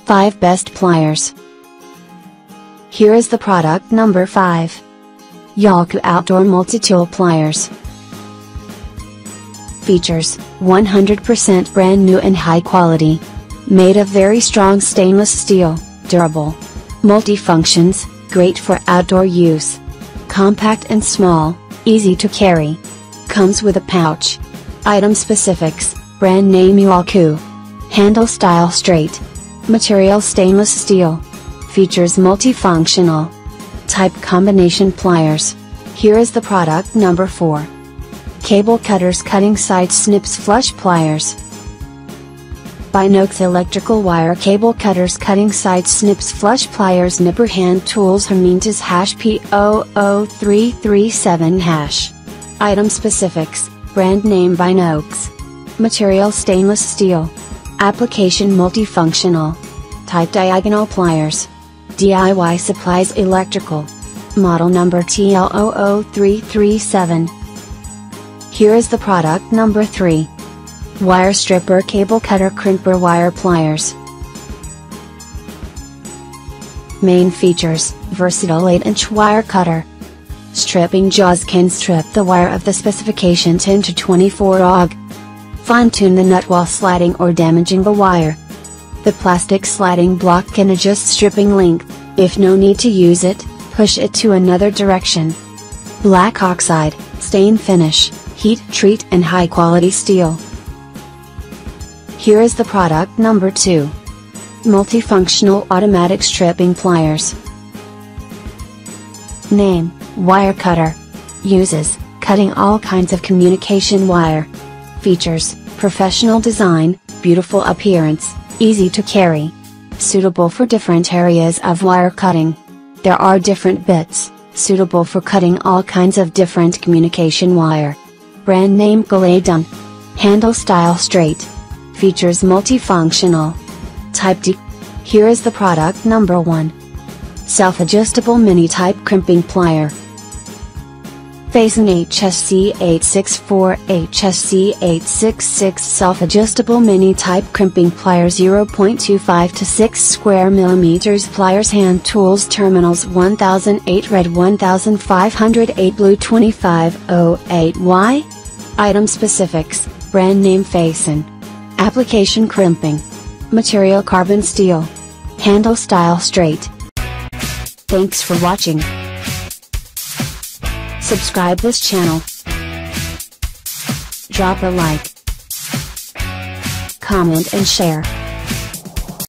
5 Best Pliers. Here is the product number 5. Yalku Outdoor Multitool Pliers. Features: 100% brand new and high quality. Made of very strong stainless steel, durable. Multifunctions, great for outdoor use. Compact and small, easy to carry. Comes with a pouch. Item specifics: brand name Yalku. Handle style straight. Material stainless steel. Features multifunctional. Type combination pliers. Here is the product number 4. Cable cutters cutting side Snips flush pliers. Binox electrical wire cable cutters cutting side Snips flush pliers. Nipper hand tools Hermintas #P00337#. Item specifics: brand name Binox. Material stainless steel. Application multifunctional. Type diagonal pliers. DIY supplies electrical. Model number TL00337. Here is the product number 3. Wire stripper cable cutter Crimper wire pliers. Main features: versatile 8-inch wire cutter. Stripping jaws can strip the wire of the specification 10 to 24 AUG. Fine-tune the nut while sliding or damaging the wire. The plastic sliding block can adjust stripping length. If no need to use it, push it to another direction. Black oxide, stain finish, heat treat and high quality steel. Here is the product number 2. Multifunctional automatic stripping pliers. Name: wire cutter. Uses: cutting all kinds of communication wire. Features: professional design, beautiful appearance, easy to carry. Suitable for different areas of wire cutting. There are different bits, suitable for cutting all kinds of different communication wire. Brand name Galadon. Handle style straight. Features multifunctional. Type D. Here is the product number 1. Self-adjustable mini-type crimping plier. Faison HSC864 HSC866 self-adjustable mini-type crimping pliers 0.25 to 6 square millimeters. Pliers hand tools terminals 1008 red 1508 blue 2508Y. Item specifics: brand name Faison. Application crimping. Material carbon steel. Handle style straight. Thanks for watching. Subscribe this channel. Drop a like, comment and share.